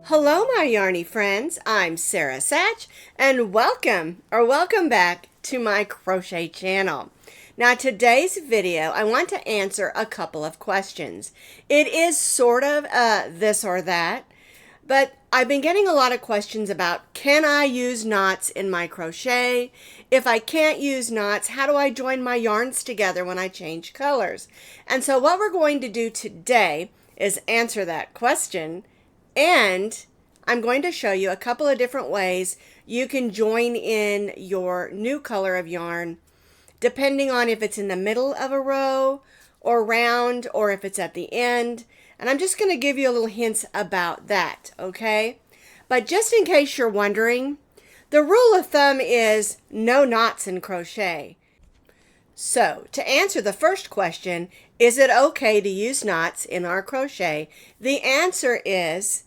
Hello, my yarny friends. I'm Sara Satch, and welcome back to my crochet channel. Now, today's video, I want to answer a couple of questions. It is sort of this or that, but I've been getting a lot of questions about, can I use knots in my crochet? If I can't use knots, how do I join my yarns together when I change colors? And so what we're going to do today is answer that question, and I'm going to show you a couple of different ways you can join in your new color of yarn, depending on if it's in the middle of a row or round, or if it's at the end. And I'm just going to give you a little hints about that, okay? But just in case you're wondering, the rule of thumb is no knots in crochet. So, to answer the first question, is it okay to use knots in our crochet? The answer is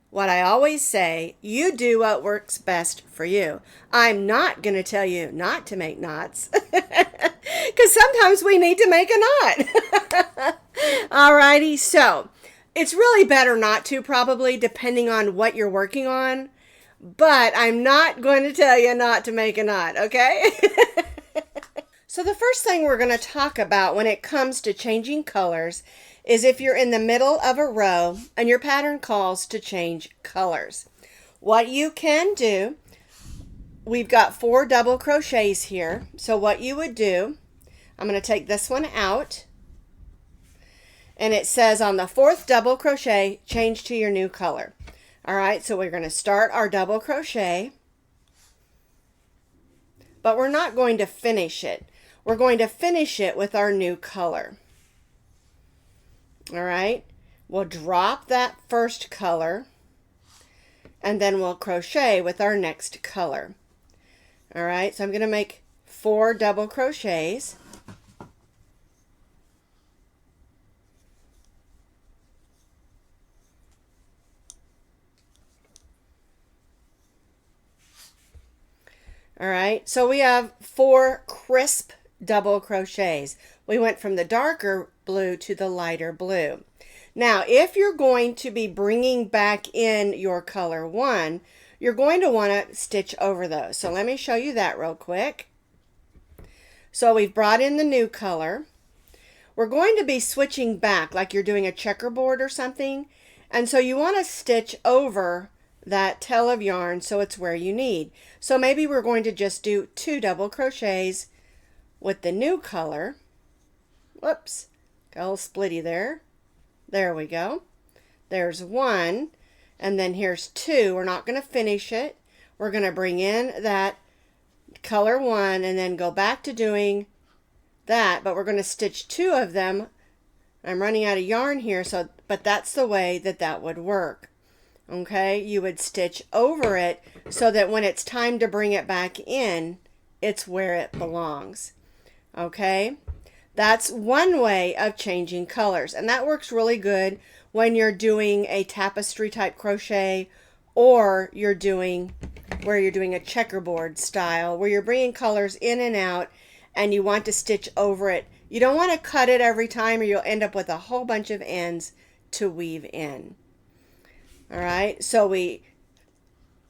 what I always say: you do what works best for you. I'm not going to tell you not to make knots, because sometimes we need to make a knot. Alrighty, so it's really better not to, probably, depending on what you're working on, but I'm not going to tell you not to make a knot, okay? So the first thing we're going to talk about when it comes to changing colors is if you're in the middle of a row and your pattern calls to change colors. What you can do, we've got 4 double crochets here. So what you would do, I'm going to take this one out, and it says on the 4th double crochet, change to your new color. All right, so we're going to start our double crochet, but we're not going to finish it. We're going to finish it with our new color. All right, we'll drop that first color, and then we'll crochet with our next color. All right, so I'm going to make 4 double crochets. All right, so we have 4 crisp double crochets. We went from the darker blue to the lighter blue. Now, if you're going to be bringing back in your color 1, you're going to want to stitch over those. So let me show you that real quick. So we've brought in the new color. We're going to be switching back like you're doing a checkerboard or something. And so you want to stitch over that tail of yarn so it's where you need. So maybe we're going to just do 2 double crochets with the new color. Whoops, got a little splitty there. There we go. There's 1, and then here's 2. We're not going to finish it. We're going to bring in that color 1 and then go back to doing that, but we're going to stitch 2 of them. I'm running out of yarn here, so but that's the way that that would work. Okay, you would stitch over it so that when it's time to bring it back in, it's where it belongs. Okay, that's one way of changing colors, and that works really good when you're doing a tapestry type crochet, or you're doing a checkerboard style where you're bringing colors in and out and you want to stitch over it. You don't want to cut it every time, or you'll end up with a whole bunch of ends to weave in. All right, so we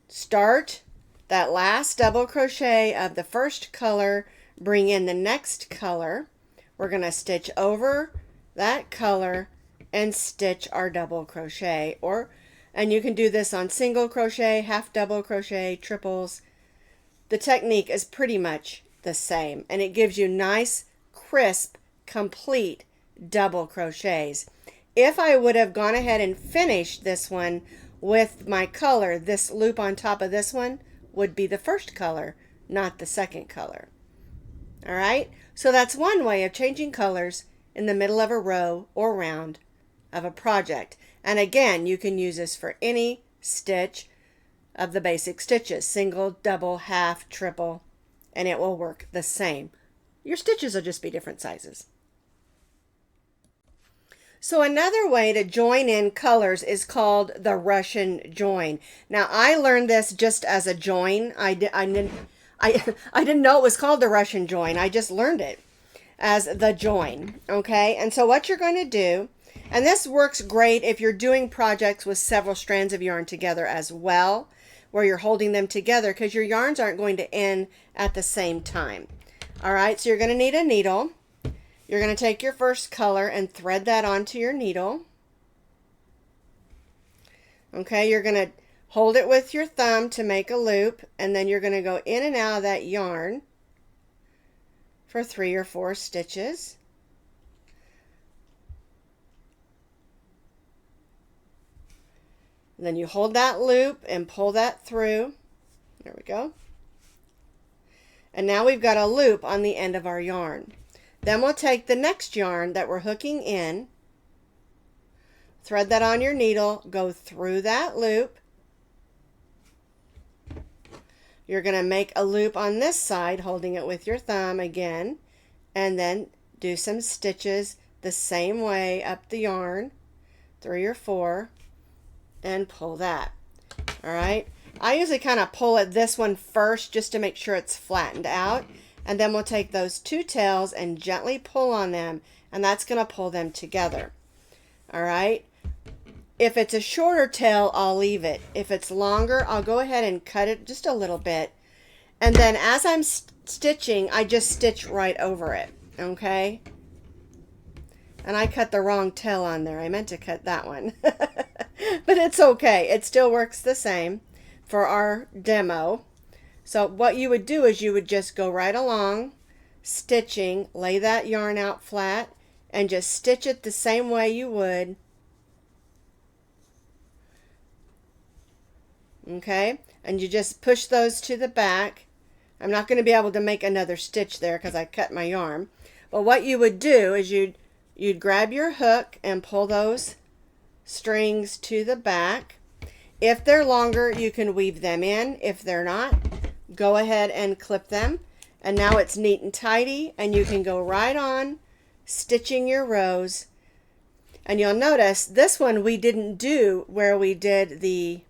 start that last double crochet of the first color, bring in the next color. We're going to stitch over that color and stitch our double crochet, and you can do this on single crochet, half double crochet, triples. The technique is pretty much the same, and it gives you nice, crisp, complete double crochets. If I would have gone ahead and finished this one with my color, this loop on top of this one would be the first color, not the second color. All right, so that's one way of changing colors in the middle of a row or round of a project. And again, you can use this for any stitch of the basic stitches: single, double, half, triple, and it will work the same. Your stitches will just be different sizes. So another way to join in colors is called the Russian join. Now, I learned this just as a join. I didn't know it was called the Russian join. I just learned it as the join, okay? And so what you're going to do And this works great if you're doing projects with several strands of yarn together as well, where you're holding them together because your yarns aren't going to end at the same time. All right, so you're going to need a needle. You're going to take your first color and thread that onto your needle. Okay, you're going to hold it with your thumb to make a loop, and then you're going to go in and out of that yarn for 3 or 4 stitches. And then you hold that loop and pull that through. There we go. And now we've got a loop on the end of our yarn. Then we'll take the next yarn that we're hooking in, thread that on your needle, go through that loop. You're going to make a loop on this side, holding it with your thumb again, and then do some stitches the same way up the yarn, 3 or 4, and pull that. All right. I usually kind of pull at this one first just to make sure it's flattened out, and then we'll take those 2 tails and gently pull on them, and that's going to pull them together. All right. If it's a shorter tail, I'll leave it. If it's longer, I'll go ahead and cut it just a little bit. And then as I'm stitching, I just stitch right over it. Okay? And I cut the wrong tail on there. I meant to cut that one. But it's okay. It still works the same for our demo. So what you would do is you would just go right along, stitching, lay that yarn out flat, and just stitch it the same way you would. Okay, and you just push those to the back. I'm not going to be able to make another stitch there because I cut my yarn. But what you would do is you'd grab your hook and pull those strings to the back. If they're longer, you can weave them in. If they're not, go ahead and clip them. And now it's neat and tidy, and you can go right on stitching your rows. And you'll notice this one we didn't do where we did the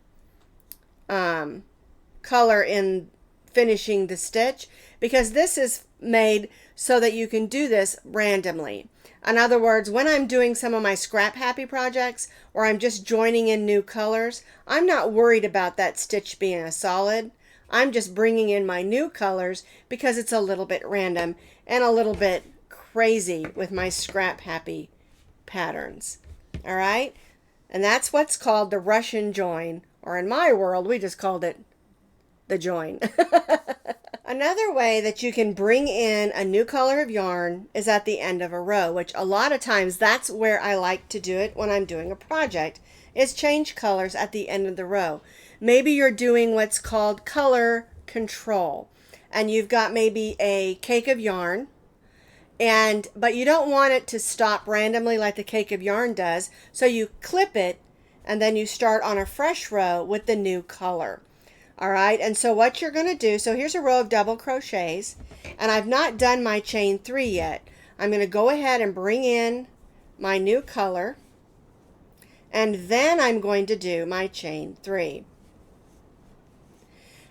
color in finishing the stitch, because this is made so that you can do this randomly. In other words, when I'm doing some of my scrap happy projects or I'm just joining in new colors, I'm not worried about that stitch being a solid. I'm just bringing in my new colors because it's a little bit random and a little bit crazy with my scrap happy patterns. All right, and that's what's called the Russian join, or in my world we just called it the join. Another way that you can bring in a new color of yarn is at the end of a row, which a lot of times that's where I like to do it when I'm doing a project, is change colors at the end of the row. Maybe you're doing what's called color control, and you've got maybe a cake of yarn, but you don't want it to stop randomly like the cake of yarn does, so you clip it and then you start on a fresh row with the new color. All right, and so what you're going to do, so here's a row of double crochets, and I've not done my chain 3 yet. I'm going to go ahead and bring in my new color, and then I'm going to do my chain 3.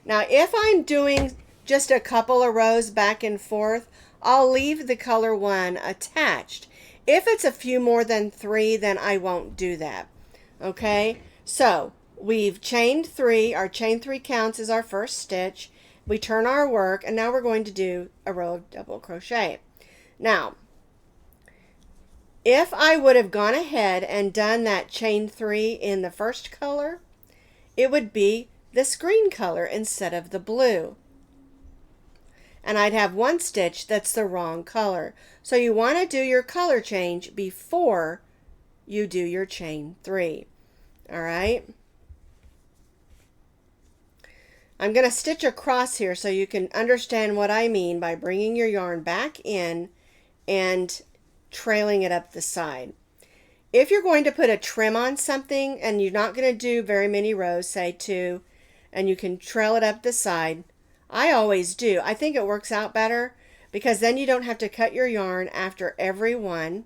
Now, if I'm doing just a couple of rows back and forth, I'll leave the color 1 attached. If it's a few more than 3, then I won't do that. Okay, so we've chained 3. Our chain 3 counts as our first stitch. We turn our work, and now we're going to do a row of double crochet. Now, if I would have gone ahead and done that chain 3 in the first color, it would be this green color instead of the blue. And I'd have one stitch that's the wrong color. So you want to do your color change before you do your chain 3. All right. I'm going to stitch across here so you can understand what I mean by bringing your yarn back in and trailing it up the side. If you're going to put a trim on something and you're not going to do very many rows, say 2, and you can trail it up the side, I always do. I think it works out better because then you don't have to cut your yarn after every one.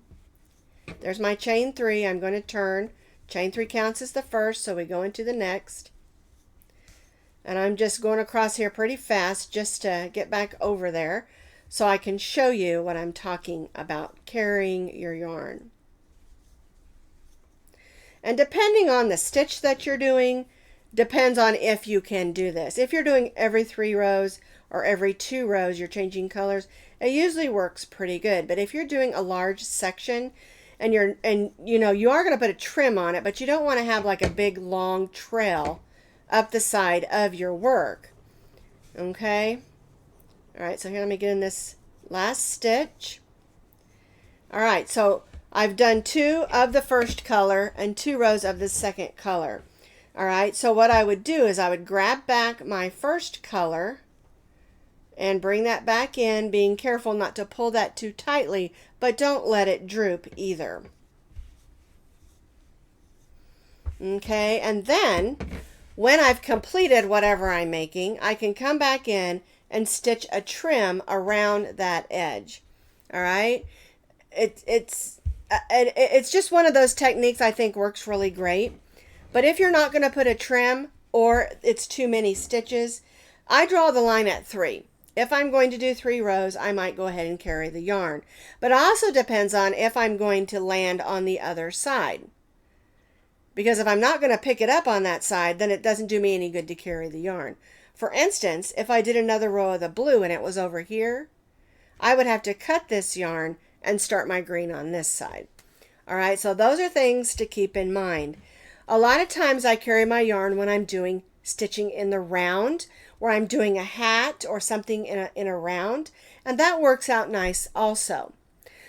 There's my chain 3. I'm going to turn. Chain 3 counts as the first, so we go into the next. And I'm just going across here pretty fast just to get back over there so I can show you what I'm talking about, carrying your yarn. And depending on the stitch that you're doing, depends on if you can do this. If you're doing every 3 rows or every 2 rows, you're changing colors, it usually works pretty good. But if you're doing a large section and you are going to put a trim on it, but you don't want to have like a big long trail up the side of your work. Okay? All right, so here let me get in this last stitch. All right, so I've done 2 of the first color and 2 rows of the second color. All right, so what I would do is I would grab back my first color and bring that back in, being careful not to pull that too tightly, but don't let it droop either. Okay, and then when I've completed whatever I'm making, I can come back in and stitch a trim around that edge. All right, it's just one of those techniques I think works really great. But if you're not going to put a trim or it's too many stitches, I draw the line at 3. If I'm going to do 3 rows, I might go ahead and carry the yarn. But it also depends on if I'm going to land on the other side. Because if I'm not going to pick it up on that side, then it doesn't do me any good to carry the yarn. For instance, if I did another row of the blue and it was over here, I would have to cut this yarn and start my green on this side. All right, so those are things to keep in mind. A lot of times I carry my yarn when I'm doing stitching in the round, where I'm doing a hat or something in a round, and that works out nice also.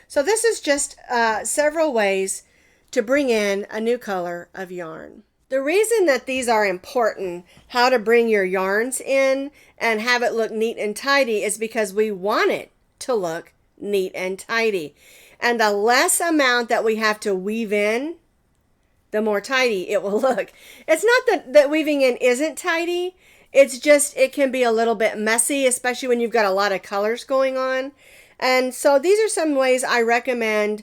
So this is just several ways to bring in a new color of yarn. The reason that these are important, how to bring your yarns in and have it look neat and tidy, is because we want it to look neat and tidy. And the less amount that we have to weave in, the more tidy it will look. It's not that weaving in isn't tidy. It's just it can be a little bit messy, especially when you've got a lot of colors going on. And so these are some ways I recommend,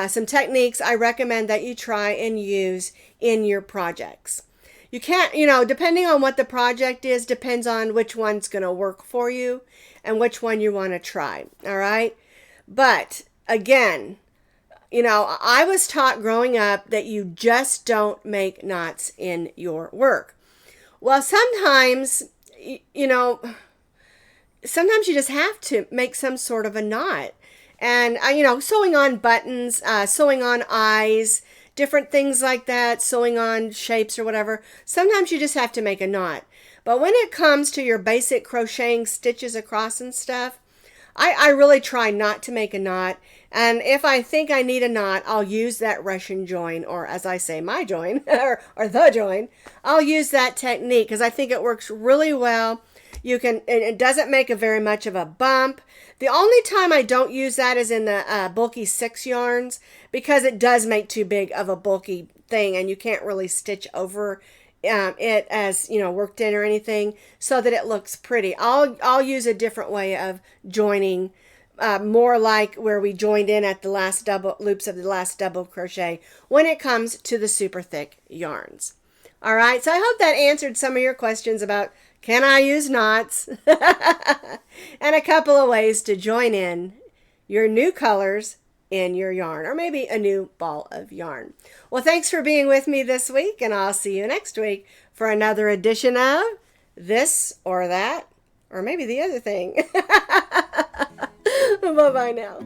some techniques I recommend that you try and use in your projects. You can't, depending on what the project is, depends on which one's going to work for you and which one you want to try. All right. But again, I was taught growing up that you just don't make knots in your work. Well, sometimes you just have to make some sort of a knot. And, sewing on buttons, sewing on eyes, different things like that, sewing on shapes or whatever, sometimes you just have to make a knot. But when it comes to your basic crocheting stitches across and stuff, I really try not to make a knot. And if I think I need a knot, I'll use that Russian join, or as I say, my join, or the join. I'll use that technique because I think it works really well. It doesn't make very much of a bump. The only time I don't use that is in the bulky 6 yarns, because it does make too big of a bulky thing and you can't really stitch over it as worked in or anything, so that it looks pretty. I'll use a different way of joining, more like where we joined in at the last double loops of the last double crochet when it comes to the super thick yarns. All right, so I hope that answered some of your questions about can I use knots and a couple of ways to join in your new colors in your yarn, or maybe a new ball of yarn. Well, thanks for being with me this week, and I'll see you next week for another edition of This or That, or maybe the other thing. Bye-bye now.